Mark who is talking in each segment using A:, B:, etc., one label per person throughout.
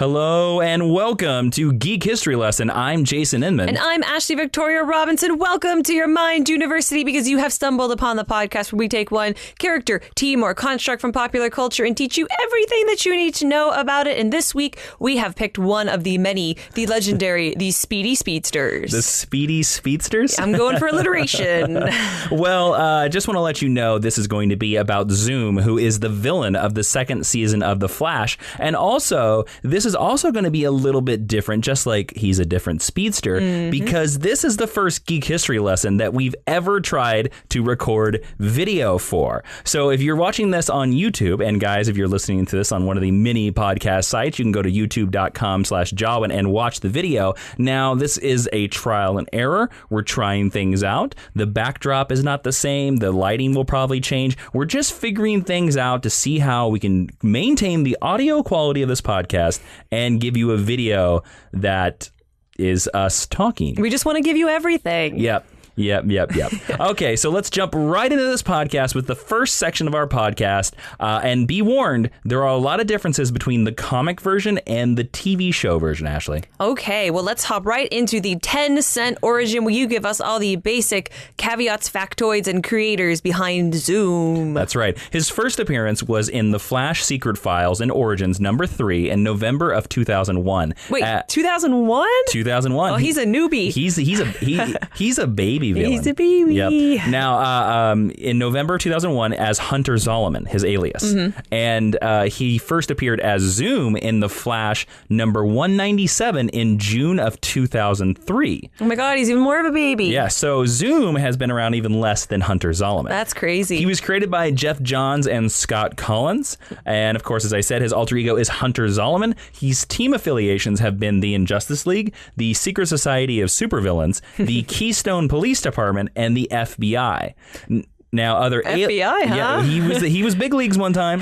A: Hello and welcome to Geek History Lesson. I'm Jason Inman.
B: And I'm Ashley Victoria Robinson. Welcome to your Mind University, because you have stumbled upon the podcast where we take one character, team, or construct from popular culture and teach you everything that you need to know about it. And this week, we have picked one of the many, the legendary, the Speedy Speedsters.
A: The Speedy Speedsters?
B: I'm going for alliteration.
A: Well, I just want to let you know this is going to be about Zoom, who is the villain of the second season of The Flash. And also, this is also going to be a little bit different, just like he's a different speedster, because this is the first Geek History Lesson that we've ever tried to record video for. So if you're watching this on YouTube, and guys, if you're listening to this on one of the mini podcast sites, you can go to youtube.com/Jawiin and watch the video. Now, this is a trial and error. We're trying things out. The backdrop is not the same. The lighting will probably change. We're just figuring things out to see how we can maintain the audio quality of this podcast and give you a video that is us talking.
B: We just want to give you everything.
A: Yep. Okay, so let's jump right into this podcast with the first section of our podcast. And be warned, there are a lot of differences between the comic version and the TV show version, Ashley.
B: Okay, well, let's hop right into the 10-cent origin, where you give us all the basic caveats, factoids, and creators behind Zoom.
A: That's right. His first appearance was in The Flash Secret Files and Origins #3 in November of 2001.
B: Wait, 2001?
A: 2001.
B: Oh, he's a newbie.
A: He's a baby villain.
B: He's a baby.
A: Yep. Now, in November 2001, as Hunter Zolomon, his alias, and he first appeared as Zoom in The Flash #197 in June of 2003.
B: Oh my God, he's even more of a baby.
A: Yeah, so Zoom has been around even less than Hunter Zolomon.
B: That's crazy.
A: He was created by Jeff Johns and Scott Collins, and of course, as I said, his alter ego is Hunter Zolomon. His team affiliations have been the Injustice League, the Secret Society of Supervillains, the Keystone Police Department, and the FBI. Now, other
B: FBI, huh?
A: Yeah, he was big leagues one time.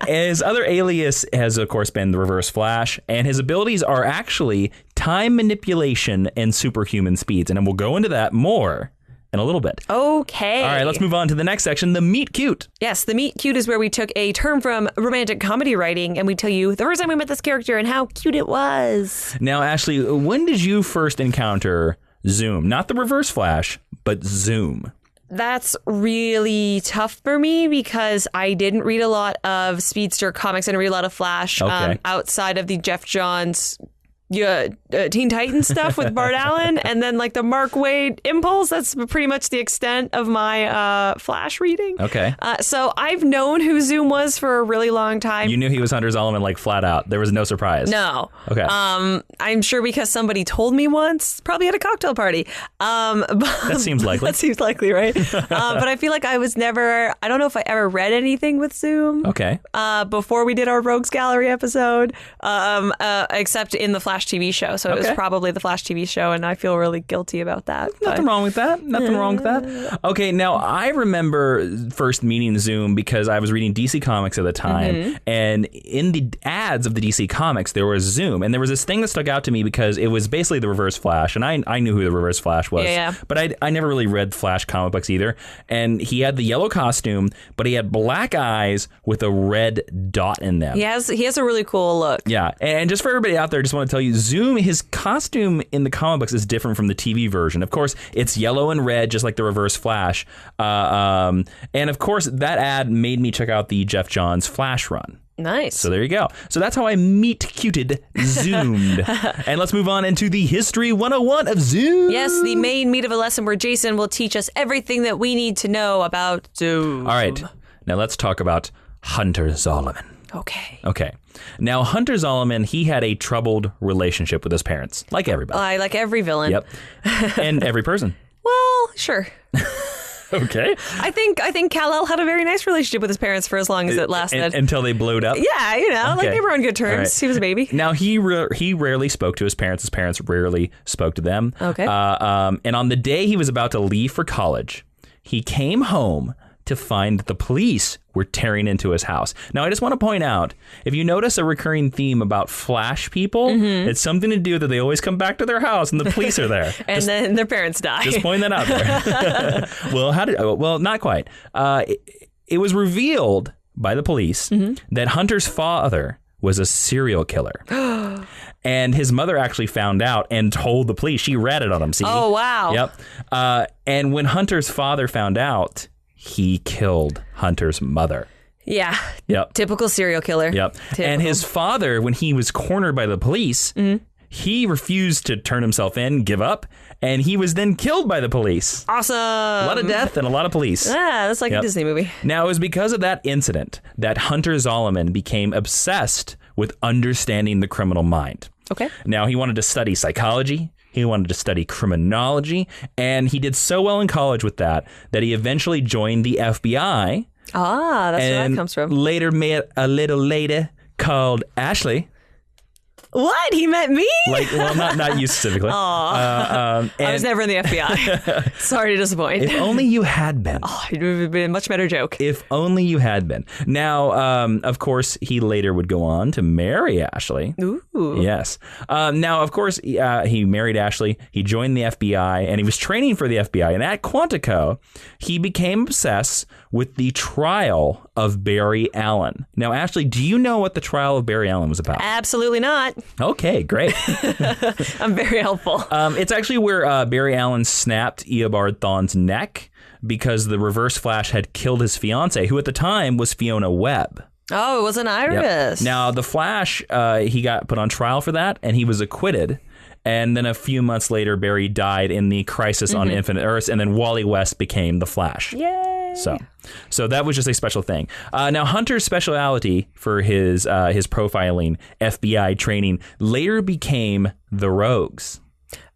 A: His other alias has, of course, been the Reverse Flash, and his abilities are actually time manipulation and superhuman speeds, and we'll go into that more in a little bit.
B: Okay.
A: All right, let's move on to the next section, the Meet Cute.
B: Yes, the Meet Cute is where we took a term from romantic comedy writing and we tell you the first time we met this character and how cute it was.
A: Now, Ashley, when did you first encounter Zoom? Not the Reverse Flash, but Zoom.
B: That's really tough for me because I didn't read a lot of Speedster comics. I didn't read a lot of Flash outside of the Jeff Johns Teen Titans stuff with Bart Allen, and then like the Mark Waid Impulse. That's pretty much the extent of my Flash reading.
A: Okay.
B: So I've known who Zoom was for a really long time.
A: You knew he was Hunter Zolomon, like flat out. There was no surprise.
B: No.
A: Okay.
B: I'm sure because somebody told me once, probably at a cocktail party.
A: That seems likely.
B: That seems likely, right? But I feel like I was never, I don't know if I ever read anything with Zoom.
A: Okay.
B: Before we did our Rogues Gallery episode, except in the Flash TV show. So it was probably the Flash TV show, and I feel really guilty about that.
A: Nothing wrong with that. Okay, now I remember first meeting Zoom because I was reading DC Comics at the time, and in the ads of the DC Comics, there was Zoom, and there was this thing that stuck out to me because it was basically the Reverse Flash, and I knew who the Reverse Flash was, but I never really read Flash comic books either, and he had the yellow costume, but he had black eyes with a red dot in them.
B: He has a really cool look.
A: Yeah, and just for everybody out there, I just want to tell you, Zoom, his costume in the comic books is different from the TV version. Of course, it's yellow and red, just like the Reverse Flash. And of course, that ad made me check out the Jeff Johns Flash run.
B: Nice.
A: So there you go. So that's how I meet-cuted Zoomed. And let's move on into the History 101 of Zoom.
B: Yes, the main meat of a lesson where Jason will teach us everything that we need to know about Zoom.
A: All right. Now let's talk about Hunter Zolomon. Okay. Now, Hunter Zolomon, he had a troubled relationship with his parents, like everybody.
B: Like every villain.
A: Yep. And every person.
B: Well, sure.
A: Okay.
B: I think Kal-El had a very nice relationship with his parents for as long as it lasted.
A: Until they blowed up?
B: Yeah, like they were on good terms. Right. He was a baby.
A: Now, he rarely spoke to his parents. His parents rarely spoke to them.
B: Okay.
A: And on the day he was about to leave for college, he came home to find that the police were tearing into his house. Now, I just want to point out, if you notice a recurring theme about Flash people, it's something to do that they always come back to their house and the police are there.
B: And then their parents die.
A: Just point that out there. Well, not quite. It was revealed by the police that Hunter's father was a serial killer. And his mother actually found out and told the police. She ratted on him. See?
B: Oh, wow.
A: Yep. And when Hunter's father found out, he killed Hunter's mother.
B: Yeah.
A: Yep.
B: Typical serial killer.
A: Yep.
B: Typical.
A: And his father, when he was cornered by the police, he refused to turn himself in, give up, and he was then killed by the police.
B: Awesome.
A: A lot of death and a lot of police.
B: Yeah, that's like a Disney movie.
A: Now, it was because of that incident that Hunter Zolomon became obsessed with understanding the criminal mind.
B: Okay.
A: Now, he wanted to study psychology. He wanted to study criminology. And he did so well in college with that he eventually joined the FBI.
B: Ah, that's where that comes from.
A: Later met a little lady called Ashley.
B: What? He met me?
A: Like, well, not you specifically.
B: I was never in the FBI. Sorry to disappoint.
A: If only you had been.
B: Oh, it would have been a much better joke.
A: If only you had been. Now, of course, he later would go on to marry Ashley.
B: Ooh.
A: Yes. Now, of course, he married Ashley. He joined the FBI, and he was training for the FBI. And at Quantico, he became obsessed with the trial of Barry Allen. Now, Ashley, do you know what the trial of Barry Allen was about?
B: Absolutely not.
A: Okay, great.
B: I'm very helpful.
A: It's actually where Barry Allen snapped Eobard Thawne's neck because the Reverse Flash had killed his fiancée, who at the time was Fiona Webb.
B: Oh, it was an Iris.
A: Yep. Now, the Flash, he got put on trial for that, and he was acquitted. And then a few months later, Barry died in the Crisis on Infinite Earths, and then Wally West became the Flash.
B: Yay!
A: So that was just a special thing. Now, Hunter's specialty for his profiling FBI training later became the Rogues.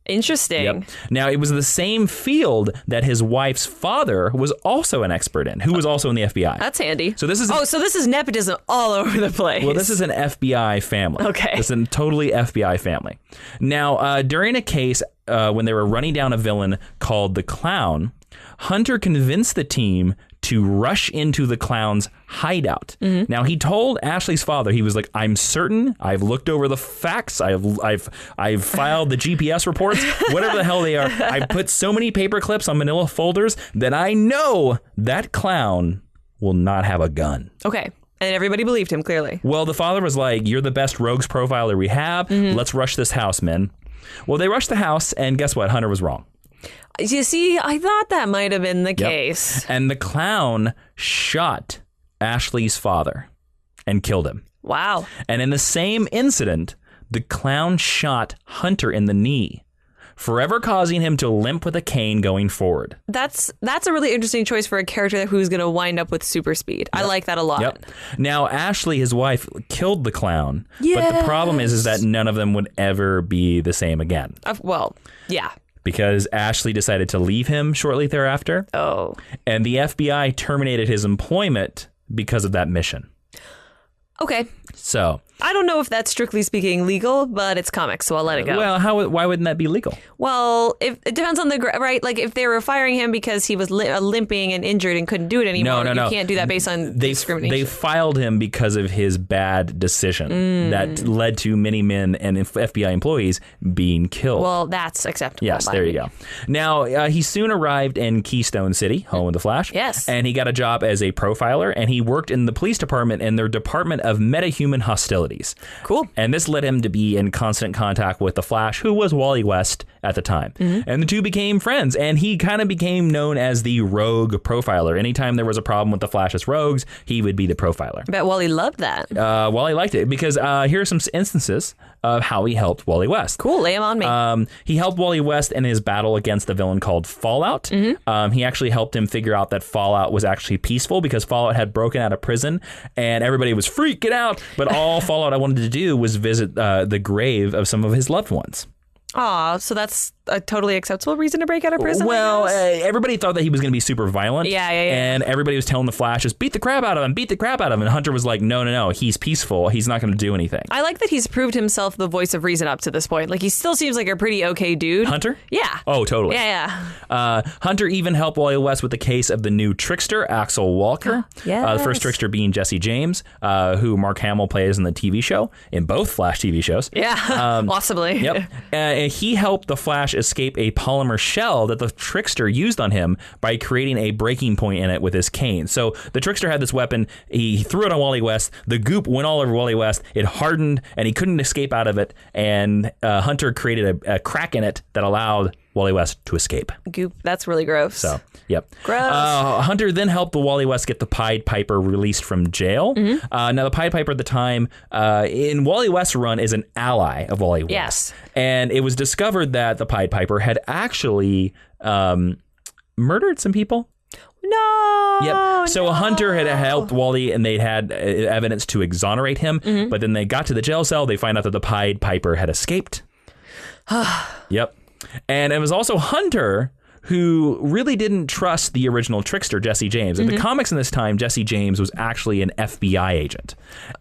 B: Interesting.
A: Yep. Now, it was the same field that his wife's father was also an expert in, who was also in the FBI.
B: That's handy.
A: So this is
B: so this is nepotism all over the place.
A: Well, this is an FBI family.
B: Okay.
A: This is a totally FBI family. Now, during a case when they were running down a villain called the Clown, Hunter convinced the team to rush into the Clown's hideout. Now, he told Ashley's father, he was like, I'm certain, I've looked over the facts, I've filed the GPS reports, whatever the hell they are. I put so many paper clips on manila folders that I know that Clown will not have a gun.
B: Okay. And everybody believed him, clearly.
A: Well, the father was like, you're the best rogues profiler we have. Let's rush this house, men. Well, they rushed the house, and guess what? Hunter was wrong.
B: You see, I thought that might have been the case.
A: And the Clown shot Ashley's father and killed him.
B: Wow.
A: And in the same incident, the Clown shot Hunter in the knee, forever causing him to limp with a cane going forward.
B: That's a really interesting choice for a character who's going to wind up with super speed. I like that a lot.
A: Yep. Now, Ashley, his wife, killed the Clown.
B: Yes.
A: But the problem is that none of them would ever be the same again.
B: Well, yeah.
A: Because Ashley decided to leave him shortly thereafter.
B: Oh.
A: And the FBI terminated his employment because of that mission.
B: Okay.
A: So
B: I don't know if that's strictly speaking legal, but it's comics, so I'll let it go.
A: Well, why wouldn't that be legal?
B: Well, it depends on right? Like if they were firing him because he was limping and injured and couldn't do it anymore,
A: no.
B: You can't do that based on discrimination.
A: They filed him because of his bad decision that led to many men and FBI employees being killed.
B: Well, that's acceptable.
A: Yes, there you go. Now, he soon arrived in Keystone City, home of the Flash.
B: Yes.
A: And he got a job as a profiler, and he worked in the police department in their Department of Metahuman Hostilities.
B: Cool.
A: And this led him to be in constant contact with the Flash, who was Wally West at the time. And the two became friends, and he kind of became known as the rogue profiler. Anytime there was a problem with the Flash's rogues, he would be the profiler.
B: I bet Wally loved that.
A: Wally liked it because here are some instances of how he helped Wally West.
B: Cool, lay him on me.
A: He helped Wally West in his battle against the villain called Fallout. He actually helped him figure out that Fallout was actually peaceful because Fallout had broken out of prison and everybody was freaking out. But all Fallout I wanted to do was visit the grave of some of his loved ones.
B: Aw, so that's a totally acceptable reason to break out of prison?
A: Well, everybody thought that he was going to be super violent.
B: Yeah.
A: And everybody was telling the Flash, just beat the crap out of him. And Hunter was like, no, he's peaceful. He's not going to do anything.
B: I like that he's proved himself the voice of reason up to this point. Like, he still seems like a pretty okay dude.
A: Hunter?
B: Yeah.
A: Oh, totally.
B: Yeah.
A: Hunter even helped Wally West with the case of the new trickster, Axel Walker.
B: Yes.
A: The first trickster being Jesse James, who Mark Hamill plays in the TV show, in both Flash TV shows.
B: Yeah, possibly.
A: Yep. He helped the Flash escape a polymer shell that the trickster used on him by creating a breaking point in it with his cane. So the trickster had this weapon. He threw it on Wally West. The goop went all over Wally West. It hardened, and he couldn't escape out of it. And Hunter created a crack in it that allowed Wally West to escape.
B: Goop. That's really gross.
A: So, yep.
B: Gross.
A: Hunter then helped the Wally West get the Pied Piper released from jail. Now, the Pied Piper at the time in Wally West's run is an ally of Wally West.
B: Yes.
A: And it was discovered that the Pied Piper had actually murdered some people.
B: No.
A: Yep. So Hunter had helped Wally, and they had evidence to exonerate him. But then they got to the jail cell. They find out that the Pied Piper had escaped. Yep. And it was also Hunter who really didn't trust the original trickster, Jesse James. In the comics in this time, Jesse James was actually an FBI agent.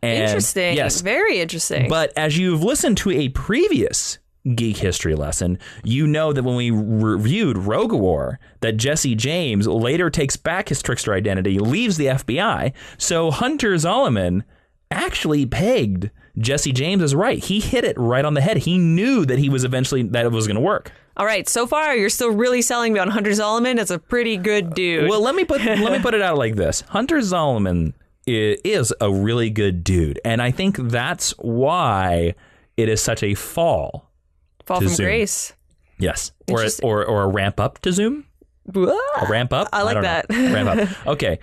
A: And,
B: interesting.
A: Yes.
B: Very interesting.
A: But as you've listened to a previous Geek history lesson, you know that when we reviewed Rogue War, that Jesse James later takes back his trickster identity, leaves the FBI. So Hunter Zolomon actually pegged Jesse James is right. He hit it right on the head. He knew that he was eventually that it was going to work.
B: All right, so far you're still really selling me on Hunter Zolomon as a pretty good dude.
A: Well, let me put it out like this. Hunter Zolomon is a really good dude, and I think that's why it is such a fall
B: from
A: Zoom.
B: grace.
A: Yes, or a ramp up to Zoom. A ramp up.
B: I like that.
A: Ramp up. Okay.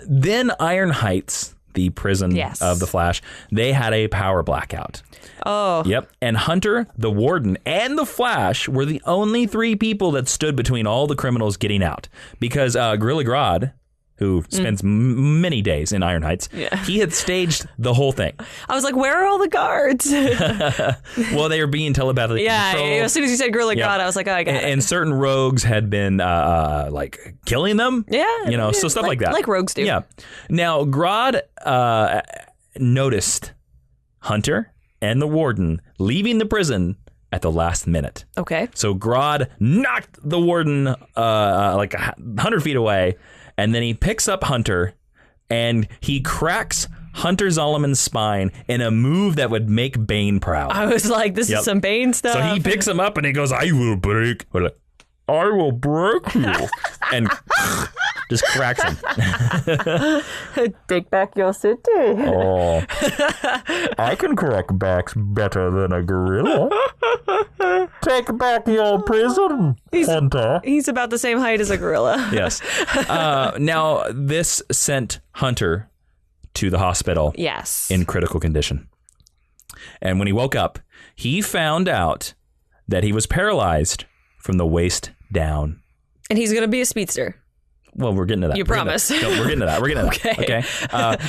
A: Then Iron Heights, the prison of the Flash, they had a power blackout.
B: Oh.
A: Yep. And Hunter, the Warden, and the Flash were the only three people that stood between all the criminals getting out. Because Gorilla Grodd, who spends many days in Iron Heights, he had staged the whole thing.
B: I was like, where are all the guards?
A: Well, they were being telepathically controlled.
B: As soon as you said Gorilla Grodd, I was like, oh, I got it.
A: And certain rogues had been like killing them.
B: Yeah.
A: So stuff like that.
B: Like rogues do.
A: Yeah. Now, Grodd noticed Hunter and the Warden leaving the prison at the last minute.
B: Okay.
A: So Grodd knocked the Warden like 100 feet away, and then he picks up Hunter, and he cracks Hunter Zolomon's spine in a move that would make Bane proud.
B: I was like, this is some Bane stuff.
A: So he picks him up, and he goes, I will break you. And just cracks him.
B: Take back your city.
A: Oh, I can crack backs better than a gorilla. Take back your prison, Hunter.
B: He's about the same height as a gorilla.
A: Yes. Now, this sent Hunter to the hospital.
B: Yes.
A: In critical condition. And when he woke up, he found out that he was paralyzed from the waist down.
B: And he's going to be a speedster.
A: Well, we're getting to that.
B: You promise.
A: We're getting to that. Okay.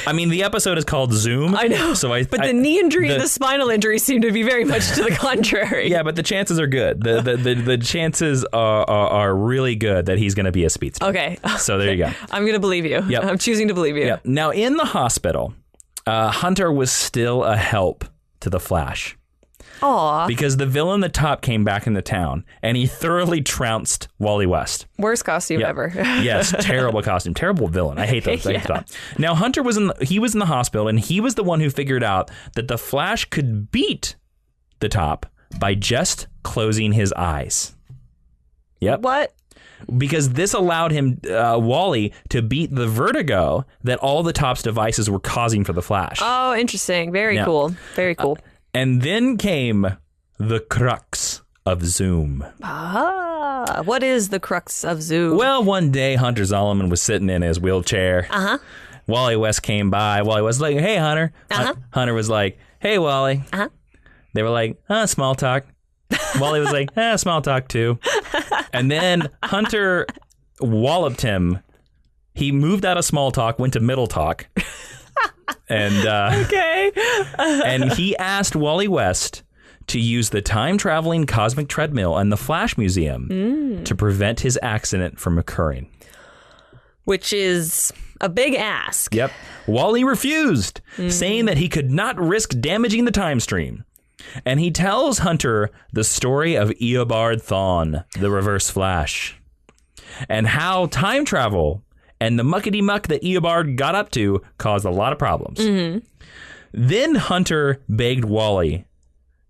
A: I mean, the episode is called Zoom.
B: I know. But the knee injury and the spinal injury seem to be very much to the contrary.
A: Yeah, but the chances are good. The chances are really good that he's going to be a speedster.
B: Okay.
A: So there you go.
B: I'm going to believe you.
A: Yep.
B: I'm choosing to believe you.
A: Yep. Now, in the hospital, Hunter was still a help to the Flash.
B: Aw.
A: Because the villain, the Top, came back into town, and he thoroughly trounced Wally West.
B: Worst costume ever.
A: Yes, terrible costume, terrible villain. I hate those things. Now, Hunter was in the hospital, and he was the one who figured out that the Flash could beat the Top by just closing his eyes. Yep.
B: What?
A: Because this allowed him, Wally, to beat the vertigo that all the Top's devices were causing for the Flash.
B: Oh, interesting. Very cool. Very cool.
A: And then came the crux of Zoom.
B: What is the crux of Zoom?
A: Well, one day Hunter Zolomon was sitting in his wheelchair. Wally West came by. Wally was like, hey, Hunter. Hunter was like, hey, Wally. They were like, small talk. Wally was like, small talk too. And then Hunter walloped him. He moved out of small talk, went to middle talk. And and he asked Wally West to use the time-traveling cosmic treadmill and the Flash Museum to prevent his accident from occurring.
B: Which is a big ask.
A: Yep. Wally refused, saying that he could not risk damaging the time stream. And he tells Hunter the story of Eobard Thawne, the Reverse Flash, and how time travel and the muckety-muck that Eobard got up to caused a lot of problems. Then Hunter begged Wally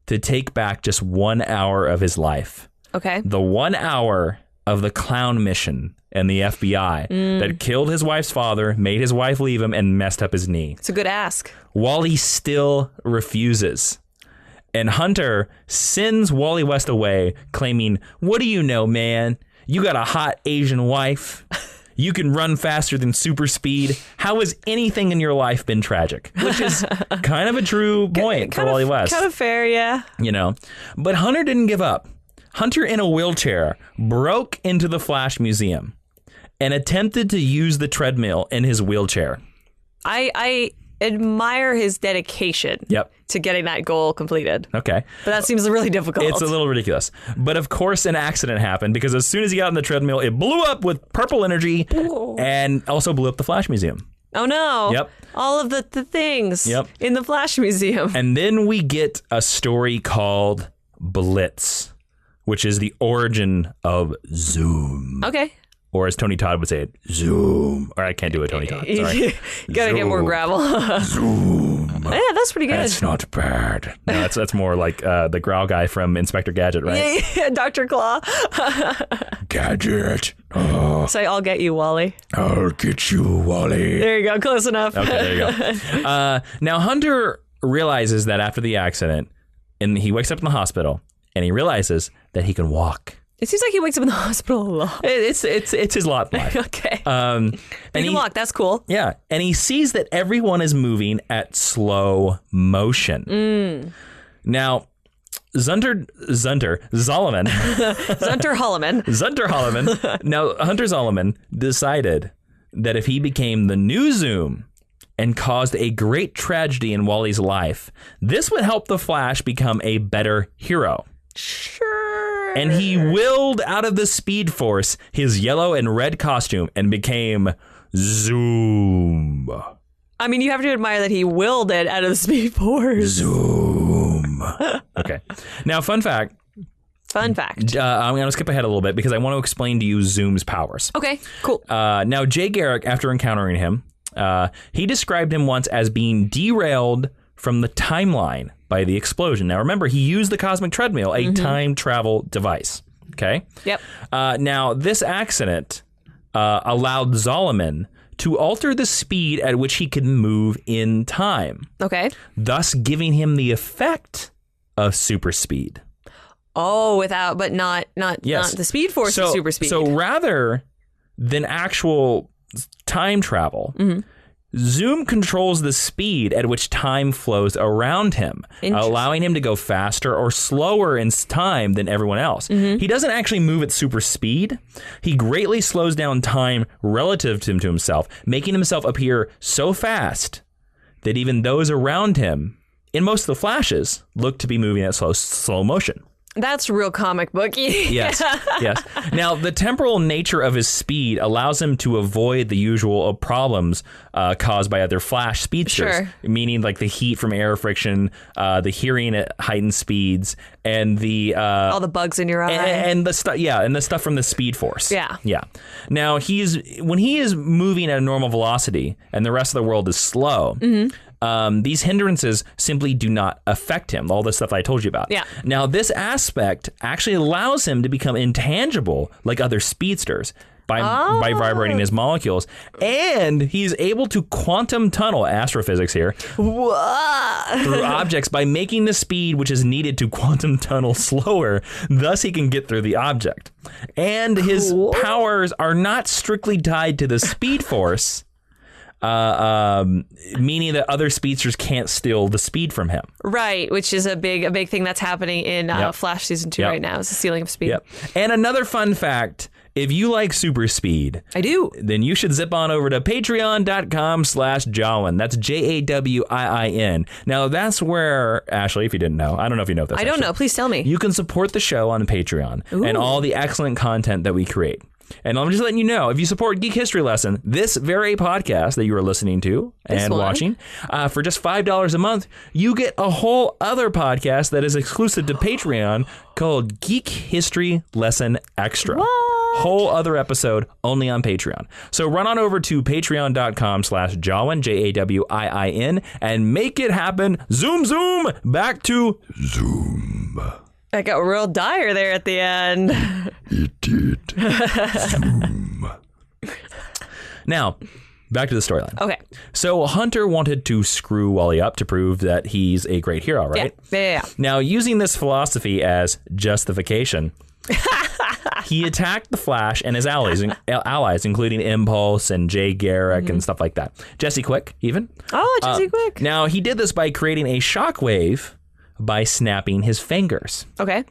A: to take back just 1 hour of his life
B: Okay.
A: The 1 hour of the clown mission and the FBI that killed his wife's father, made his wife leave him, and messed up his knee.
B: It's a good ask.
A: Wally still refuses. And Hunter sends Wally West away, claiming, "What do you know, man? You got a hot Asian wife. You can run faster than super speed. How has anything in your life been tragic?" Which is kind of a true point for Wally West.
B: Kind of fair, yeah.
A: You know, but Hunter didn't give up. Hunter, in a wheelchair, broke into the Flash Museum and attempted to use the treadmill in his wheelchair.
B: I admire his dedication to getting that goal completed.
A: Okay.
B: But that seems really difficult.
A: It's a little ridiculous. But of course, an accident happened because as soon as he got on the treadmill, it blew up with purple energy and also blew up the Flash Museum.
B: Oh, no.
A: Yep.
B: All of the things in the Flash Museum.
A: And then we get a story called Blitz, which is the origin of Zoom.
B: Okay.
A: Or as Tony Todd would say it, Zoom. Or I can't do it, Tony Todd. Sorry.
B: You gotta get more gravel.
A: Zoom.
B: Yeah, that's pretty good.
A: That's not bad. No, that's more like the growl guy from Inspector Gadget, right?
B: Yeah, Dr. Claw.
A: Gadget.
B: Say, I'll get you, Wally.
A: I'll get you, Wally.
B: There you go. Close enough.
A: Okay, there you go. Now, Hunter realizes that after the accident, and he wakes up in the hospital, and he realizes that he can walk.
B: It seems like he wakes up in the hospital a lot.
A: It's his lot in life.
B: Okay.
A: And
B: he can walk. That's cool.
A: Yeah. And he sees that everyone is moving at slow motion. Now, Zolomon. Zunter Holloman. Now, Hunter Zolomon decided that if he became the new Zoom and caused a great tragedy in Wally's life, this would help the Flash become a better hero.
B: Sure.
A: And he willed out of the Speed Force his yellow and red costume and became Zoom.
B: I mean, you have to admire that he willed it out of the Speed Force.
A: Zoom. Okay. Now, fun fact.
B: I'm going
A: to skip ahead a little bit because I want to explain to you Zoom's powers.
B: Okay, cool.
A: Now, Jay Garrick, after encountering him, he described him once as being derailed from the timeline by the explosion. Now, remember, he used the cosmic treadmill, a time travel device. Okay?
B: Yep.
A: Now, this accident allowed Zolomon to alter the speed at which he could move in time.
B: Okay.
A: Thus giving him the effect of super speed.
B: Oh, not the Speed Force of super speed.
A: So rather than actual time travel, Zoom controls the speed at which time flows around him, allowing him to go faster or slower in time than everyone else. He doesn't actually move at super speed. He greatly slows down time relative to himself, making himself appear so fast that even those around him, in most of the flashes, look to be moving at slow motion.
B: That's real comic booky.
A: Yes. Now, the temporal nature of his speed allows him to avoid the usual problems caused by other Flash speedsters, meaning like the heat from air friction, the hearing at heightened speeds, and the
B: all the bugs in your eye,
A: and the stuff. Yeah, and the stuff from the Speed Force.
B: Yeah.
A: Now, when he is moving at a normal velocity, and the rest of the world is slow. These hindrances simply do not affect him, all the stuff I told you about.
B: Yeah.
A: Now, this aspect actually allows him to become intangible like other speedsters by vibrating his molecules. And he's able to quantum tunnel, astrophysics here, through objects by making the speed which is needed to quantum tunnel slower. Thus, he can get through the object. And his powers are not strictly tied to the Speed Force. Meaning that other speedsters can't steal the speed from him.
B: Right, which is a big thing that's happening in Flash Season 2 right now, is the stealing of speed.
A: And another fun fact, if you like super speed,
B: I do,
A: then you should zip on over to patreon.com/Jawiin. That's Jawiin. Now, that's where, Ashley, if you didn't know, I don't know if you know this.
B: I don't know. Please tell me.
A: You can support the show on Patreon and all the excellent content that we create. And I'm just letting you know, if you support Geek History Lesson, this very podcast that you are listening to and watching, for just $5 a month, you get a whole other podcast that is exclusive to Patreon called Geek History Lesson Extra.
B: What?
A: Whole other episode only on Patreon. So run on over to patreon.com/Jawiin, Jawiin, and make it happen. Zoom, back to Zoom.
B: I got real dire there at the end.
A: It did. Zoom. Now, back to the storyline.
B: Okay.
A: So Hunter wanted to screw Wally up to prove that he's a great hero, right?
B: Yeah.
A: Now, using this philosophy as justification, he attacked the Flash and his allies, including Impulse and Jay Garrick and stuff like that. Jesse Quick, even.
B: Oh, Jesse Quick.
A: Now, he did this by creating a shockwave by snapping his fingers.
B: Okay.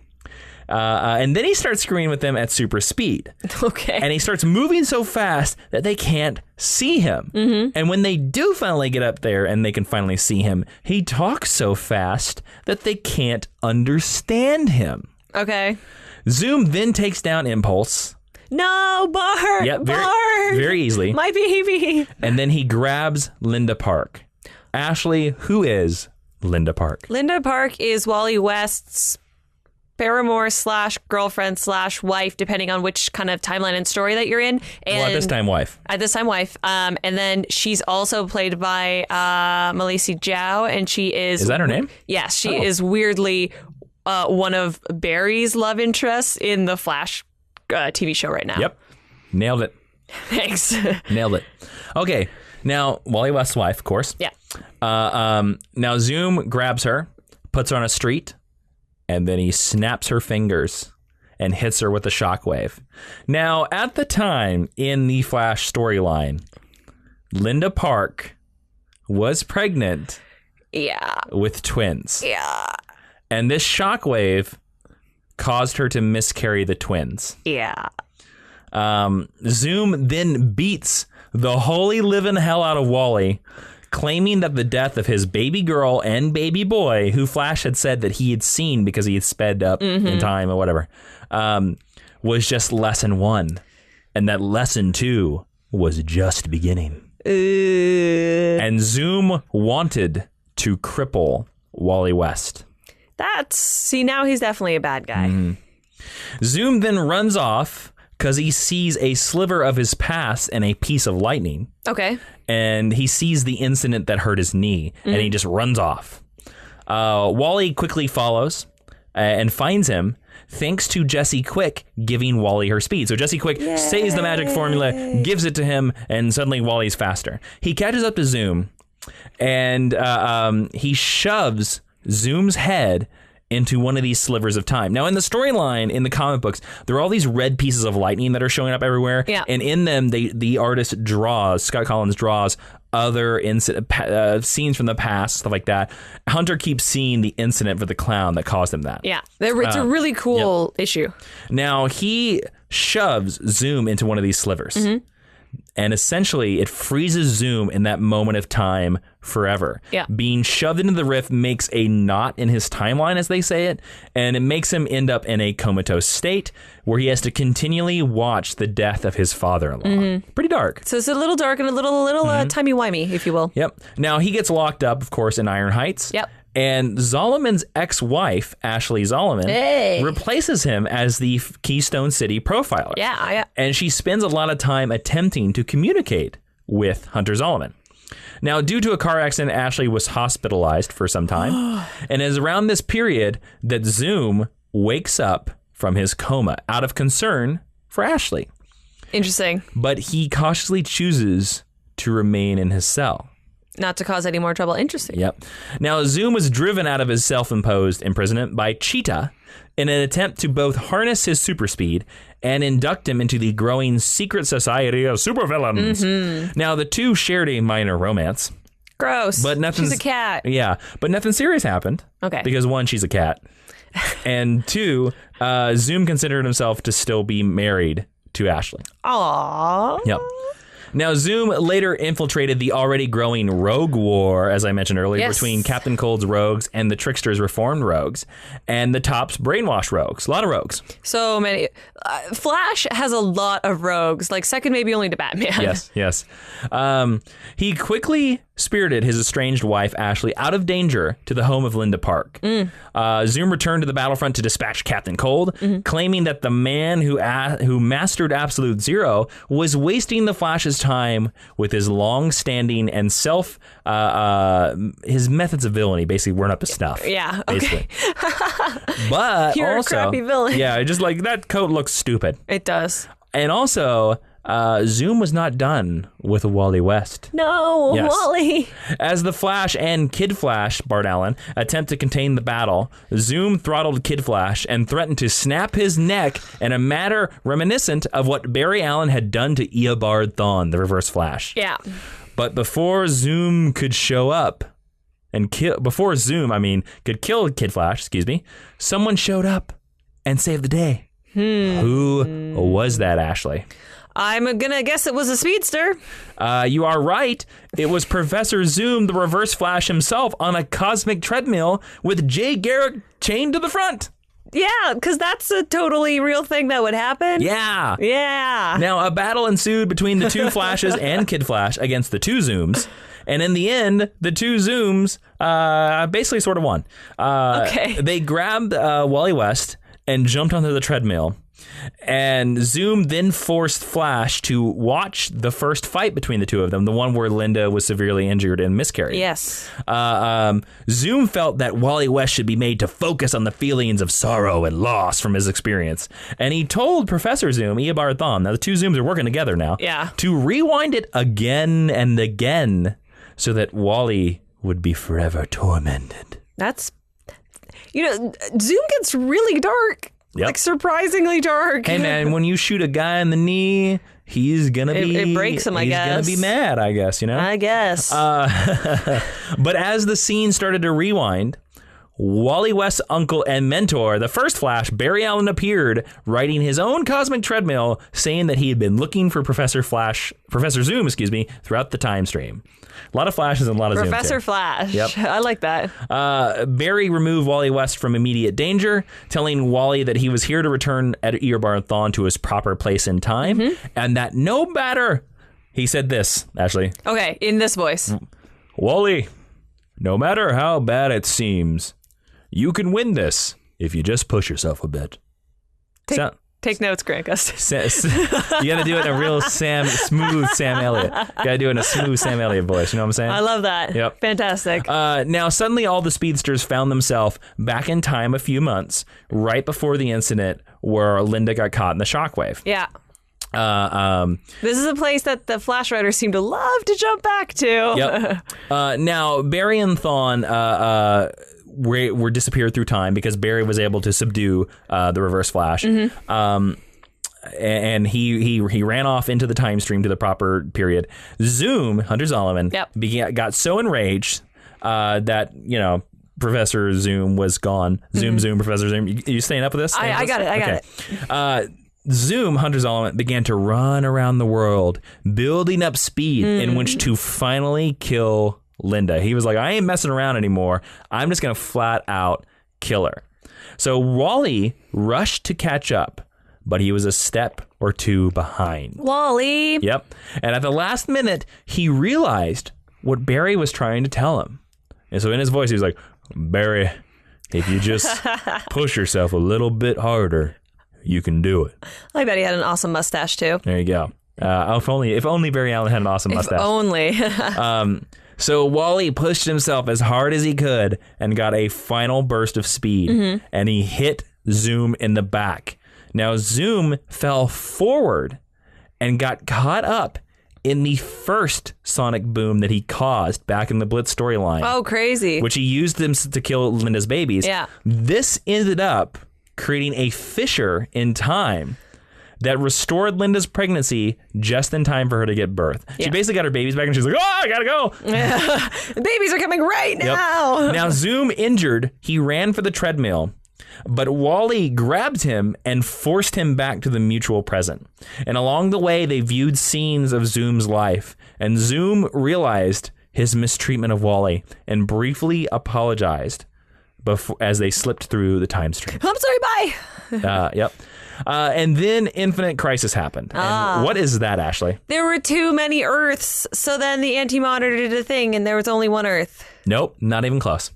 A: And then he starts screwing with them at super speed.
B: Okay.
A: And he starts moving so fast that they can't see him. Mm-hmm. And when they do finally get up there and they can finally see him, he talks so fast that they can't understand him.
B: Okay.
A: Zoom then takes down Impulse.
B: No, Bart.
A: Yep,
B: Bart.
A: very easily.
B: My baby.
A: And then he grabs Linda Park. Ashley, who is Linda Park?
B: Linda Park is Wally West's paramour / girlfriend / wife, depending on which kind of timeline and story that you're in. And
A: Well, at this time, wife.
B: And then she's also played by Melissa Zhao, and she is...
A: Is that her name?
B: Yes, she is weirdly one of Barry's love interests in the Flash TV show right now.
A: Yep. Nailed it.
B: Thanks.
A: Nailed it. Okay. Now, Wally West's wife, of course.
B: Yeah.
A: Now, Zoom grabs her, puts her on a street, and then he snaps her fingers and hits her with a shockwave. Now, at the time in the Flash storyline, Linda Park was pregnant with twins.
B: Yeah.
A: And this shockwave caused her to miscarry the twins.
B: Yeah.
A: Zoom then beats the holy living hell out of Wally, claiming that the death of his baby girl and baby boy, who Flash had said that he had seen because he had sped up in time or whatever, was just lesson 1. And that lesson 2 was just beginning. And Zoom wanted to cripple Wally West.
B: Now he's definitely a bad guy.
A: Mm-hmm. Zoom then runs off because he sees a sliver of his past and a piece of lightning.
B: Okay.
A: And he sees the incident that hurt his knee, and he just runs off. Wally quickly follows and finds him, thanks to Jesse Quick giving Wally her speed. So Jesse Quick says the magic formula, gives it to him, and suddenly Wally's faster. He catches up to Zoom, and he shoves Zoom's head into one of these slivers of time. Now, in the storyline, in the comic books, there are all these red pieces of lightning that are showing up everywhere.
B: Yeah.
A: And in them, the artist Scott Collins draws other scenes from the past, stuff like that. Hunter keeps seeing the incident for the clown that caused him that.
B: Yeah. It's a really cool issue.
A: Now, he shoves Zoom into one of these slivers. Mm-hmm. And essentially, it freezes Zoom in that moment of time forever.
B: Yeah.
A: Being shoved into the rift makes a knot in his timeline, as they say it, and it makes him end up in a comatose state where he has to continually watch the death of his father-in-law. Mm-hmm. Pretty dark.
B: So it's a little dark and a little timey-wimey, if you will.
A: Yep. Now, he gets locked up, of course, in Iron Heights.
B: Yep.
A: And Zolomon's ex-wife, Ashley Zolomon, replaces him as the Keystone City profiler.
B: Yeah.
A: And she spends a lot of time attempting to communicate with Hunter Zolomon. Now, due to a car accident, Ashley was hospitalized for some time. And it is around this period that Zoom wakes up from his coma out of concern for Ashley.
B: Interesting.
A: But he cautiously chooses to remain in his cell.
B: Not to cause any more trouble. Interesting.
A: Yep. Now, Zoom was driven out of his self-imposed imprisonment by Cheetah in an attempt to both harness his super speed and induct him into the growing secret society of supervillains. Mm-hmm. Now, the two shared a minor romance.
B: Gross.
A: But
B: she's a cat.
A: Yeah, but nothing serious happened.
B: Okay.
A: Because 1, she's a cat. And 2, Zoom considered himself to still be married to Ashley.
B: Aww.
A: Yep. Now, Zoom later infiltrated the already growing rogue war, as I mentioned earlier, between Captain Cold's rogues and the Trickster's reformed rogues, and the Top's brainwash rogues. A lot of rogues.
B: So many. Flash has a lot of rogues, like second maybe only to Batman.
A: Yes. He quickly spirited his estranged wife, Ashley, out of danger to the home of Linda Park. Zoom returned to the battlefront to dispatch Captain Cold, claiming that the man who mastered Absolute Zero was wasting the Flash's time with his long-standing and his methods of villainy basically weren't up to snuff.
B: Yeah,
A: basically. But
B: You're
A: also,
B: a crappy villain.
A: Yeah, just like that coat looks stupid.
B: It does.
A: And also, Zoom was not done with Wally West.
B: No,
A: Yes.
B: Wally.
A: As the Flash and Kid Flash, Bart Allen, attempt to contain the battle, Zoom throttled Kid Flash and threatened to snap his neck in a manner reminiscent of what Barry Allen had done to Eobard Thawne, the Reverse Flash.
B: Yeah.
A: But before Zoom could show up and could kill Kid Flash, someone showed up and saved the day. Who was that, Ashley?
B: I'm gonna guess it was a speedster.
A: You are right. It was Professor Zoom, the Reverse Flash himself, on a cosmic treadmill with Jay Garrick chained to the front.
B: Yeah, because that's a totally real thing that would happen.
A: Yeah.
B: Yeah.
A: Now, a battle ensued between the two Flashes and Kid Flash against the two Zooms. And in the end, the two Zooms basically sort of won.
B: Okay.
A: They grabbed Wally West and jumped onto the treadmill. And Zoom then forced Flash to watch the first fight between the two of them, the one where Linda was severely injured and miscarried.
B: Yes.
A: Zoom felt that Wally West should be made to focus on the feelings of sorrow and loss from his experience. And he told Professor Zoom, Eobard Thawne, now the two Zooms are working together now, to rewind it again and again so that Wally would be forever tormented.
B: That's, Zoom gets really dark.
A: Yep.
B: Like surprisingly dark.
A: Hey man, when you shoot a guy in the knee, he's gonna be.
B: It breaks him, I guess.
A: He's gonna be mad, I guess.
B: I guess.
A: But as the scene started to rewind, Wally West's uncle and mentor, the first Flash, Barry Allen, appeared, riding his own cosmic treadmill, saying that he had been looking for Professor Zoom, throughout the time stream. A lot of Flashes and a lot of Zooms.
B: Professor Flash.
A: Yep.
B: I like that.
A: Barry removed Wally West from immediate danger, telling Wally that he was here to return Eobard Thawne to his proper place in time, and that no matter, he said this, Ashley.
B: Okay, in this voice.
A: Wally, no matter how bad it seems, you can win this if you just push yourself a bit.
B: Take notes, Grant Gustus.
A: You got to do it in a real smooth Sam Elliott. Got to do it in a smooth Sam Elliott voice. You know what I'm saying?
B: I love that.
A: Yep.
B: Fantastic.
A: Now, suddenly all the speedsters found themselves back in time a few months, right before the incident where Linda got caught in the shockwave.
B: Yeah. This is a place that the Flash Riders seem to love to jump back to.
A: Yep. Now, Barry and Thawne were disappeared through time because Barry was able to subdue the Reverse Flash. And he ran off into the time stream to the proper period. Zoom, Hunter Zolomon, got so enraged that, Professor Zoom was gone. Zoom, Professor Zoom. You staying up with this?
B: I got it.
A: Zoom, Hunter Zolomon, began to run around the world, building up speed in which to finally kill Linda. He was like, I ain't messing around anymore. I'm just going to flat out kill her. So Wally rushed to catch up, but he was a step or two behind.
B: Wally.
A: Yep. And at the last minute, he realized what Barry was trying to tell him. And so in his voice, he was like, Barry, if you just push yourself a little bit harder, you can do it.
B: I bet he had an awesome mustache, too.
A: There you go. If only Barry Allen had an awesome mustache.
B: If only.
A: So Wally pushed himself as hard as he could and got a final burst of speed, and he hit Zoom in the back. Now, Zoom fell forward and got caught up in the first sonic boom that he caused back in the Blitz storyline.
B: Oh, crazy.
A: Which he used them to kill Linda's babies.
B: Yeah.
A: This ended up creating a fissure in time that restored Linda's pregnancy just in time for her to give birth. Yeah. She basically got her babies back and she's like, oh, I gotta go.
B: The babies are coming right now.
A: Yep. Now, Zoom injured, he ran for the treadmill, but Wally grabbed him and forced him back to the mutual present. And along the way, they viewed scenes of Zoom's life, and Zoom realized his mistreatment of Wally and briefly apologized as they slipped through the time stream.
B: I'm sorry, bye.
A: Yep. And then Infinite Crisis happened. And what is that, Ashley?
B: There were too many Earths, so then the Anti-Monitor did a thing, and there was only one Earth.
A: Nope, not even close.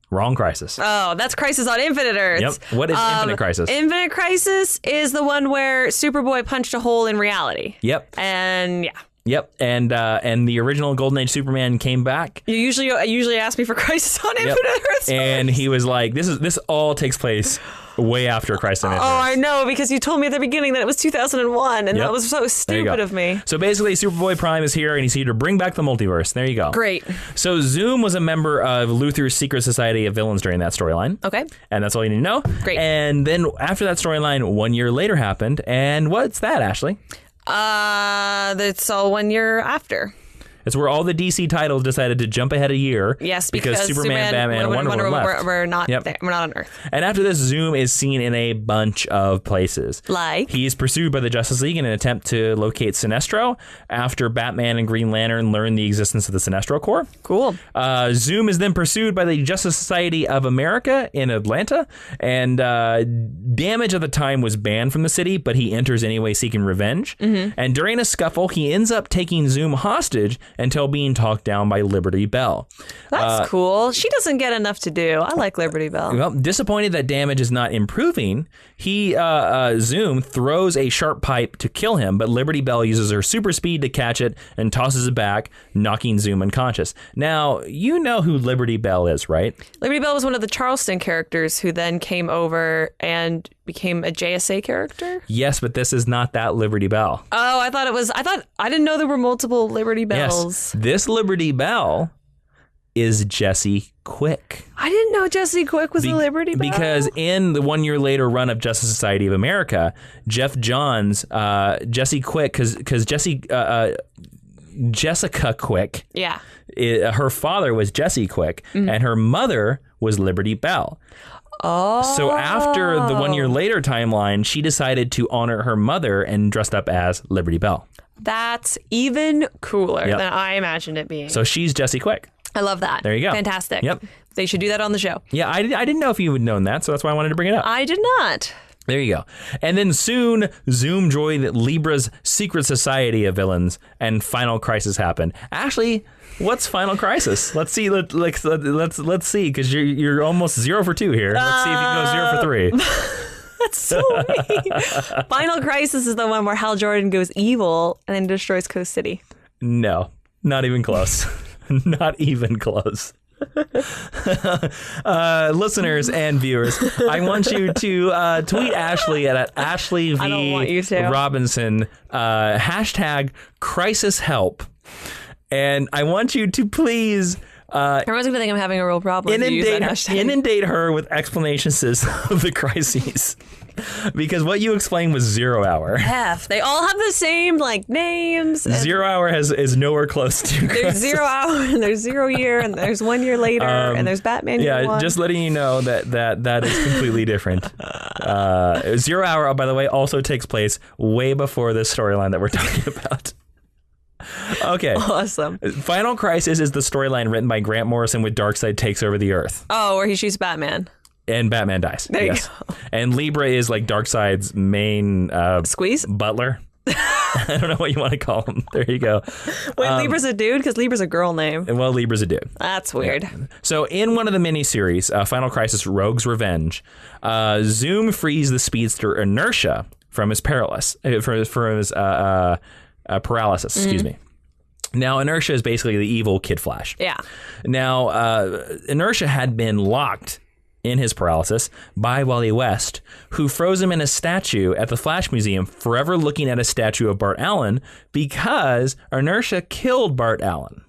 A: Wrong Crisis.
B: Oh, that's Crisis on Infinite Earths.
A: Yep. What is Infinite Crisis?
B: Infinite Crisis is the one where Superboy punched a hole in reality.
A: Yep.
B: And yeah.
A: Yep, and the original Golden Age Superman came back.
B: You usually ask me for Crisis on Infinite Earths,
A: and he was like, "This all takes place way after Crisis on Infinite Earths."
B: I know, because you told me at the beginning that it was 2001, and that was so stupid of me.
A: So basically, Superboy Prime is here, and he's here to bring back the multiverse. There you go.
B: Great.
A: So Zoom was a member of Luthor's Secret Society of Villains during that storyline.
B: Okay.
A: And that's all you need to know.
B: Great.
A: And then after that storyline, 1 year later happened, and what's that, Ashley?
B: That's all 1 year after.
A: It's where all the DC titles decided to jump ahead a year.
B: Yes, because
A: Superman, Batman, and Wonder Woman left.
B: We're not there. We're not on Earth.
A: And after this, Zoom is seen in a bunch of places.
B: Like?
A: He's pursued by the Justice League in an attempt to locate Sinestro after Batman and Green Lantern learn the existence of the Sinestro Corps.
B: Cool.
A: Zoom is then pursued by the Justice Society of America in Atlanta, and Damage at the time was banned from the city, but he enters anyway seeking revenge. Mm-hmm. And during a scuffle, he ends up taking Zoom hostage until being talked down by Liberty Bell.
B: That's cool. She doesn't get enough to do. I like Liberty Bell.
A: Well, disappointed that Damage is not improving, he Zoom throws a sharp pipe to kill him, but Liberty Bell uses her super speed to catch it and tosses it back, knocking Zoom unconscious. Now, you know who Liberty Bell is, right? Liberty
B: Bell was one of the Charleston characters who then came over and became a JSA character?
A: Yes, but this is not that Liberty Bell.
B: Oh, I didn't know there were multiple Liberty Bells.
A: Yes, this Liberty Bell is Jesse Quick.
B: I didn't know Jesse Quick was a Liberty Bell.
A: Because in the 1 year later run of Justice Society of America, Jeff Johns, Jesse Quick, because Jessica Quick, her father was Jesse Quick, and her mother was Liberty Bell.
B: Oh.
A: So after the 1 year later timeline, she decided to honor her mother and dressed up as Liberty Bell.
B: That's even cooler than I imagined it being.
A: So she's Jesse Quick.
B: I love that.
A: There you go.
B: Fantastic.
A: Yep.
B: They should do that on the show.
A: Yeah, I didn't know if you would known that, so that's why I wanted to bring it up.
B: I did not.
A: There you go. And then soon, Zoom joined Libra's Secret Society of Villains, and Final Crisis happened. Ashley, what's Final Crisis? Let's see. Let's see, because you're almost 0 for 2 here. Let's see if you can go 0 for 3.
B: That's so mean. Final Crisis is the one where Hal Jordan goes evil and then destroys Coast City.
A: No, not even close. Not even close. Listeners and viewers, I want you to tweet Ashley at Ashley V.
B: I don't want you to.
A: Robinson, hashtag crisis help. And I want you to please
B: everyone's gonna think I'm having a real problem.
A: Inundate her with explanations of the crises. Because what you explained was 0 Hour.
B: They all have the same names.
A: 0 Hour is nowhere close to.
B: There's
A: crisis.
B: 0 Hour, and there's 0 Year, and there's 1 year later, and there's Batman.
A: Yeah, just letting you know that is completely different. 0 Hour, by the way, also takes place way before this storyline that we're talking about. Okay.
B: Awesome.
A: Final Crisis is the storyline written by Grant Morrison with Darkseid takes over the Earth.
B: Oh, where he shoots Batman.
A: And Batman dies.
B: There you go.
A: And Libra is Darkseid's main
B: squeeze
A: butler. I don't know what you want to call him. There you go.
B: Wait, Libra's a dude? Because Libra's a girl name.
A: Well, Libra's a dude.
B: That's weird.
A: Yeah. So in one of the miniseries, Final Crisis Rogue's Revenge, Zoom frees the speedster Inertia from his paralysis. Excuse me. Now, Inertia is basically the evil Kid Flash.
B: Yeah.
A: Now, Inertia had been locked in his paralysis by Wally West, who froze him in a statue at the Flash Museum, forever looking at a statue of Bart Allen because Inertia killed Bart Allen.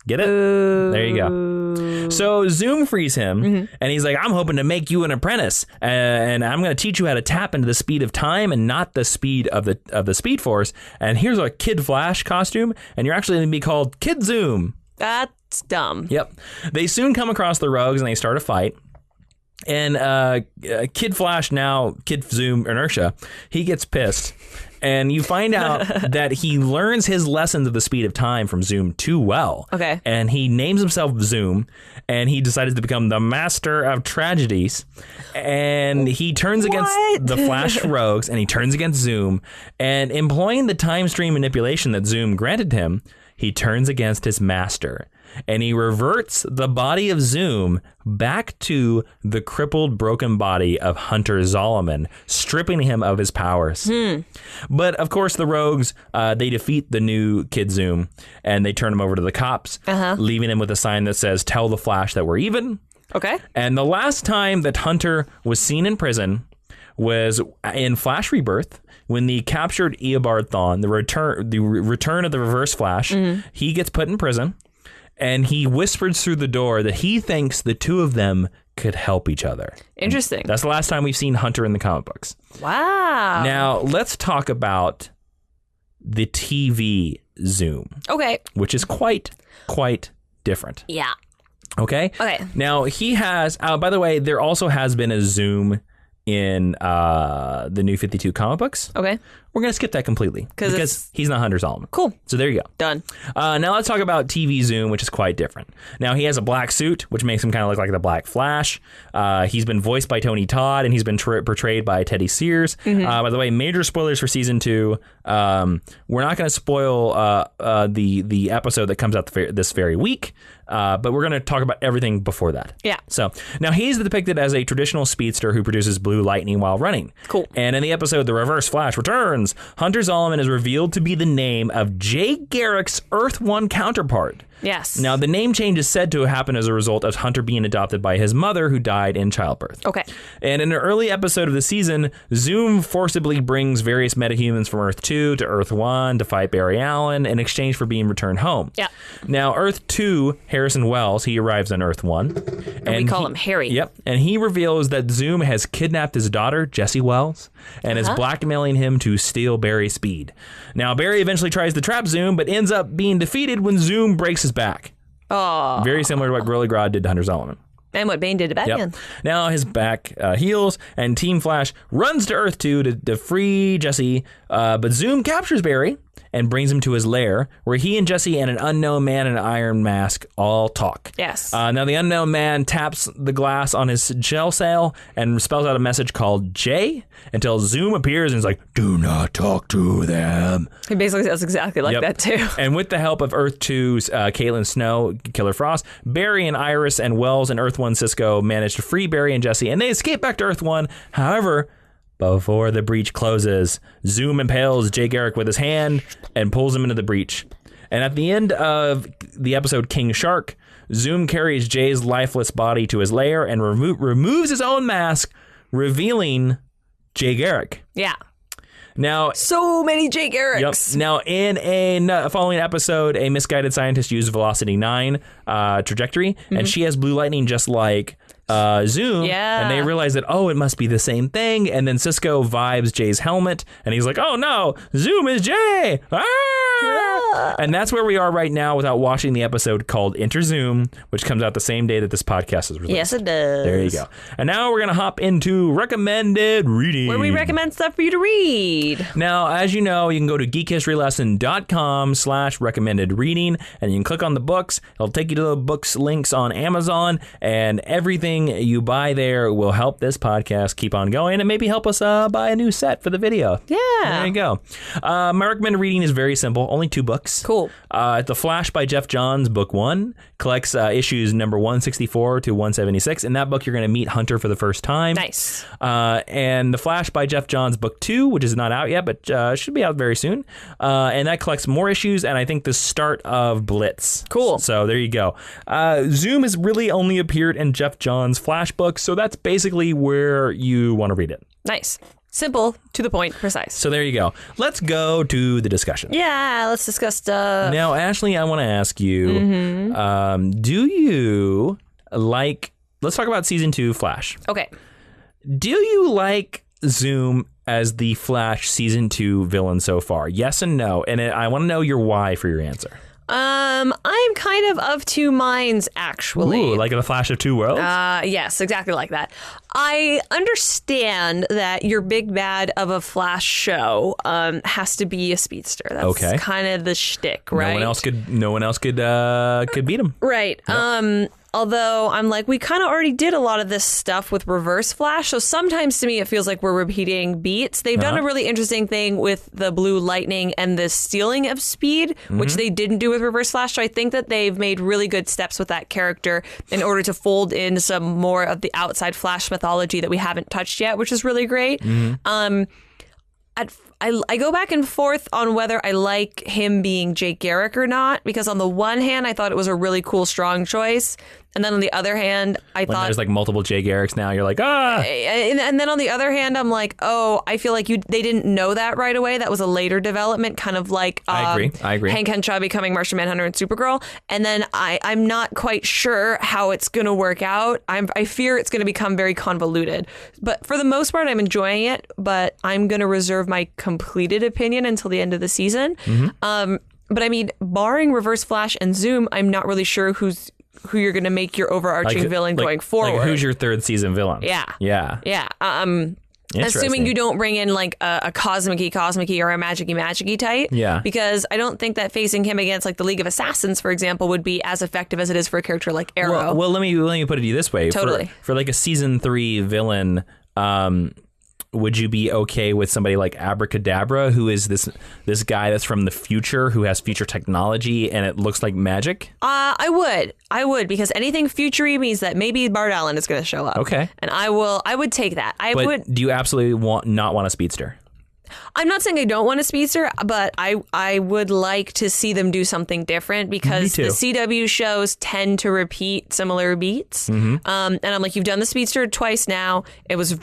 A: Get it? There you go. So Zoom frees him, and he's like, I'm hoping to make you an apprentice, and I'm going to teach you how to tap into the speed of time and not the speed of the Speed Force. And here's a Kid Flash costume, and you're actually going to be called Kid Zoom.
B: That's dumb.
A: Yep. They soon come across the Rogues, and they start a fight. And Kid Flash, now Kid Zoom Inertia, he gets pissed. And you find out that he learns his lessons of the speed of time from Zoom too well.
B: Okay.
A: And he names himself Zoom, and he decided to become the master of tragedies. And he turns against the Flash rogues, and he turns against Zoom. And employing the time stream manipulation that Zoom granted him, he turns against his master. And he reverts the body of Zoom back to the crippled, broken body of Hunter Zolomon, stripping him of his powers. But, of course, the rogues, they defeat the new Kid Zoom, and they turn him over to the cops, leaving him with a sign that says, "Tell the Flash that we're even."
B: Okay.
A: And the last time that Hunter was seen in prison was in Flash Rebirth, when the captured Eobard Thawne, the return of the Reverse Flash, he gets put in prison. And he whispers through the door that he thinks the two of them could help each other.
B: Interesting.
A: That's the last time we've seen Hunter in the comic books.
B: Wow.
A: Now, let's talk about the TV Zoom.
B: Okay.
A: Which is quite different.
B: Yeah.
A: Okay?
B: Okay.
A: Now, he has... by the way, there also has been a Zoom in the New 52 comic books.
B: Okay.
A: We're going to skip that completely because he's not Hunter Zolomon.
B: Cool.
A: So there you go.
B: Done.
A: Now let's talk about TV Zoom, which is quite different. Now he has a black suit, which makes him kind of look like the Black Flash. He's been voiced by Tony Todd, and he's been portrayed by Teddy Sears. By the way, major spoilers for season 2. We're not going to spoil the episode that comes out this very week. But we're going to talk about everything before that.
B: Yeah.
A: So now he's depicted as a traditional speedster who produces blue lightning while running.
B: Cool.
A: And in the episode The Reverse Flash Returns, Hunter Zolomon is revealed to be the name of Jay Garrick's Earth 1 counterpart.
B: Yes.
A: Now, the name change is said to happen as a result of Hunter being adopted by his mother, who died in childbirth.
B: Okay.
A: And in an early episode of the season, Zoom forcibly brings various metahumans from Earth 2 to Earth 1 to fight Barry Allen in exchange for being returned home.
B: Yeah.
A: Now, Earth 2, Harrison Wells, he arrives on Earth 1.
B: And we call him Harry.
A: Yep. And he reveals that Zoom has kidnapped his daughter, Jessie Wells, and is blackmailing him to steal Barry's speed. Now, Barry eventually tries to trap Zoom, but ends up being defeated when Zoom breaks his back.
B: Oh.
A: Very similar to what Gorilla Grodd did to Hunter Zolomon.
B: And what Bane did to Batman.
A: Yep. Now his back heals, and Team Flash runs to Earth 2 to free Jessie, but Zoom captures Barry and brings him to his lair, where he and Jessie and an unknown man in an iron mask all talk.
B: Yes.
A: Now the unknown man taps the glass on his shell sail and spells out a message called J until Zoom appears and is like, "Do not talk to them."
B: He basically says exactly like that too.
A: And with the help of Earth 2's Caitlin Snow, Killer Frost, Barry and Iris and Wells and Earth 1 Cisco manage to free Barry and Jessie, and they escape back to Earth 1. However, before the breach closes, Zoom impales Jay Garrick with his hand and pulls him into the breach. And at the end of the episode King Shark, Zoom carries Jay's lifeless body to his lair and removes his own mask, revealing Jay Garrick.
B: Yeah.
A: Now,
B: so many Jay Garricks.
A: Yep. Now, in a following episode, a misguided scientist used Velocity 9 trajectory, and she has blue lightning just like Zoom.
B: Yeah.
A: And they realize that, it must be the same thing. And then Cisco vibes Jay's helmet, and he's like, "Oh no, Zoom is Jay!" And that's where we are right now without watching the episode called Enter Zoom, which comes out the same day that this podcast is released.
B: Yes, it does.
A: There you go. And now we're going to hop into recommended reading,
B: where we recommend stuff for you to read.
A: Now, as you know, you can go to geekhistorylesson.com/recommended reading, and you can click on the books. It'll take you to the books links on Amazon, and everything you buy there will help this podcast keep on going and maybe help us buy a new set for the video.
B: Yeah.
A: There you go. My recommended reading is very simple. Only 2 books.
B: Cool.
A: The Flash by Jeff Johns, book 1, collects issues number 164 to 176. In that book, you're going to meet Hunter for the first time.
B: Nice.
A: And The Flash by Jeff Johns, book 2, which is not out yet, but should be out very soon. And that collects more issues, and I think the start of Blitz.
B: Cool.
A: So there you go. Zoom has really only appeared in Jeff Johns' Flash books, so that's basically where you want to read it.
B: Nice. Simple, to the point, precise.
A: So there you go. Let's go to the discussion.
B: Yeah, let's discuss stuff.
A: Now, Ashley, I want to ask you, do you like, let's talk about season 2 Flash.
B: Okay.
A: Do you like Zoom as the Flash season 2 villain so far? Yes and no. And I want to know your why for your answer.
B: I'm kind of two minds, actually.
A: Ooh, like a Flash of Two Worlds?
B: Yes, exactly like that. I understand that your big bad of a Flash show has to be a speedster. That's kind of the shtick, right?
A: No one else could beat him.
B: Right. Yep. Although I'm like, we kind of already did a lot of this stuff with Reverse Flash, so sometimes to me it feels like we're repeating beats. They've done a really interesting thing with the Blue Lightning and the stealing of speed, which they didn't do with Reverse Flash, so I think that they've made really good steps with that character in order to fold in some more of the outside Flash mythology that we haven't touched yet, which is really great. I go back and forth on whether I like him being Jake Garrick or not, because on the one hand, I thought it was a really cool, strong choice. And then on the other hand, I thought...
A: there's like multiple Jay Garricks now, you're like, ah!
B: And then on the other hand, I'm like, oh, I feel like they didn't know that right away. That was a later development, kind of like...
A: I agree.
B: Hank Henshaw becoming Martian Manhunter and Supergirl. And then I'm not quite sure how it's going to work out. I fear it's going to become very convoluted. But for the most part, I'm enjoying it, but I'm going to reserve my completed opinion until the end of the season. But I mean, barring Reverse Flash and Zoom, I'm not really sure who you're going to make your overarching villain going forward.
A: Like, who's your third season villain?
B: Yeah. Assuming you don't bring in like a Cosmic-y or a Magic-y type.
A: Yeah.
B: Because I don't think that facing him against like the League of Assassins, for example, would be as effective as it is for a character like Arrow.
A: Well, let me put it to you this way.
B: Totally.
A: For like a season 3 villain, would you be okay with somebody like Abracadabra, who is this guy that's from the future, who has future technology and it looks like magic?
B: I would, because anything future-y means that maybe Bart Allen is going to show up.
A: Okay.
B: And I would take that.
A: Do you absolutely not want a speedster?
B: I'm not saying I don't want a speedster, but I would like to see them do something different, because the CW shows tend to repeat similar beats. And I'm like, you've done the speedster twice now. It was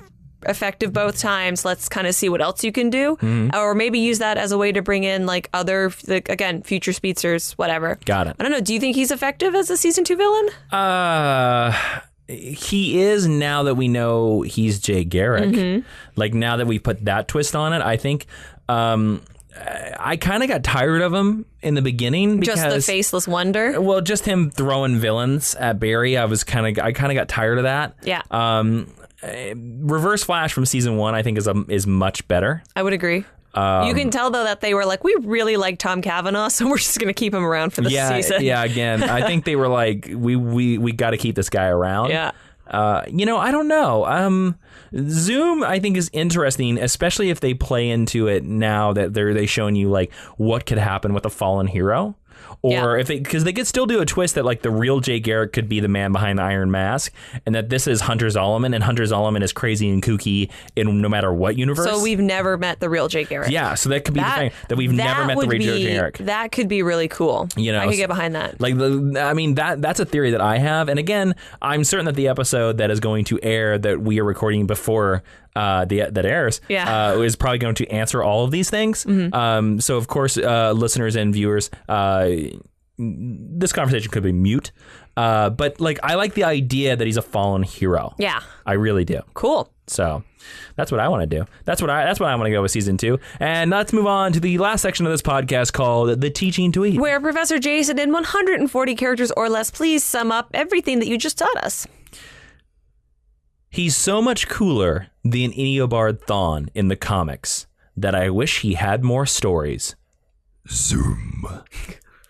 B: effective both times. Let's kind of see what else you can do, or maybe use that as a way to bring in like other, like, again, future speedsters, whatever.
A: Got it.
B: I don't know. Do you think he's effective as a season 2 villain?
A: He is, now that we know he's Jay Garrick. Like, now that we put that twist on it, I think I kind of got tired of him in the beginning, because
B: just the faceless wonder.
A: Well, just him throwing villains at Barry. I kind of got tired of that.
B: Yeah.
A: Reverse Flash from season 1, I think, is much better.
B: I would agree. You can tell, though, that they were like, we really like Tom Cavanaugh, so we're just going to keep him around for the season.
A: Yeah, again, I think they were like, we got to keep this guy around.
B: Yeah.
A: I don't know. Zoom, I think, is interesting, especially if they play into it now that they showing you like what could happen with a fallen hero. Or if because they could still do a twist that like the real Jay Garrick could be the man behind the Iron Mask, and that this is Hunter Zolomon, and Hunter Zolomon is crazy and kooky in no matter what universe.
B: So we've never met the real Jay Garrick.
A: Yeah, so that could be the thing, that we've never met the real Jay Garrick.
B: That could be really cool. I could get behind that.
A: Like that's a theory that I have, and again, I'm certain that the episode that is going to air, that we are recording before that airs, is probably going to answer all of these things. So of course, listeners and viewers, this conversation could be mute, but like, I like the idea that he's a fallen hero.
B: Yeah,
A: I really do.
B: Cool.
A: So that's what I want to do. That's what I want to go with season 2. And let's move on to the last section of this podcast called The Teaching to Eat,
B: where Professor Jason, in 140 characters or less, please sum up everything that you just taught us.
A: He's so much cooler than Eobard Thawne in the comics that I wish he had more stories. Zoom.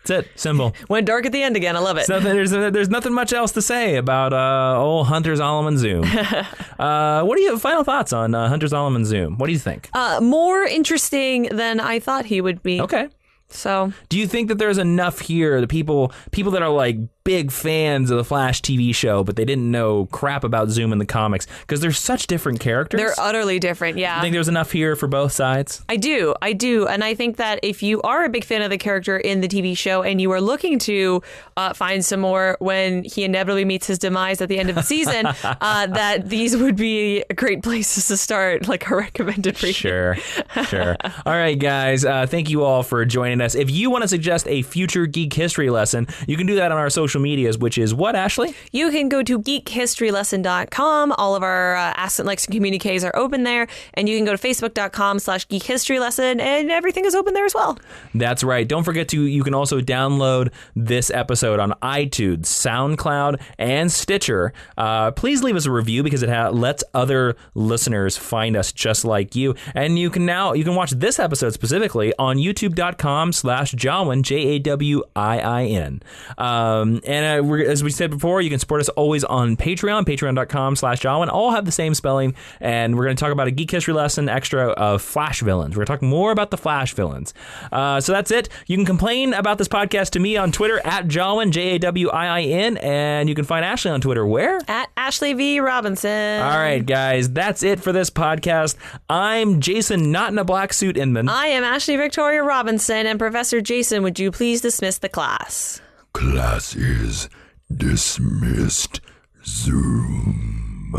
A: That's it. Simple.
B: Went dark at the end again. I love it.
A: There's nothing much else to say about old Hunter Zolomon Zoom. What are your final thoughts on Hunter Zolomon Zoom? What do you think?
B: More interesting than I thought he would be.
A: Okay.
B: So,
A: do you think that there's enough here, the people that are like big fans of the Flash TV show, but they didn't know crap about Zoom in the comics because they're such different characters?
B: They're utterly different, yeah.
A: You think there's enough here for both sides?
B: I do. And I think that if you are a big fan of the character in the TV show and you are looking to find some more when he inevitably meets his demise at the end of the season, that these would be great places to start, like a recommended reading.
A: Sure. All right, guys. Thank you all for joining join us. If you want to suggest a future geek history lesson, you can do that on our social medias, which is what, Ashley?
B: You can go to geekhistorylesson.com. All of our Ask and Lexington communiques are open there. And you can go to facebook.com/geekhistorylesson, and everything is open there as well.
A: That's right. Don't forget you can also download this episode on iTunes, SoundCloud, and Stitcher. Please leave us a review because it lets other listeners find us just like you. And you can watch this episode specifically on youtube.com/Jawiin, Jawiin. As we said before, you can support us always on Patreon, patreon.com/Jawiin. All have the same spelling. And we're going to talk about a geek history lesson extra of Flash villains. We're going to talk more about the Flash villains. So that's it. You can complain about this podcast to me on Twitter at Jawiin, Jawiin. And you can find Ashley on Twitter where?
B: At Ashley V. Robinson.
A: All right, guys. That's it for this podcast. I'm Jason, not in a black suit Inman.
B: I am Ashley Victoria Robinson. And Professor Jason, would you please dismiss the class?
C: Class is dismissed. Zoom.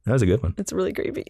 A: That was a good one.
B: It's really creepy.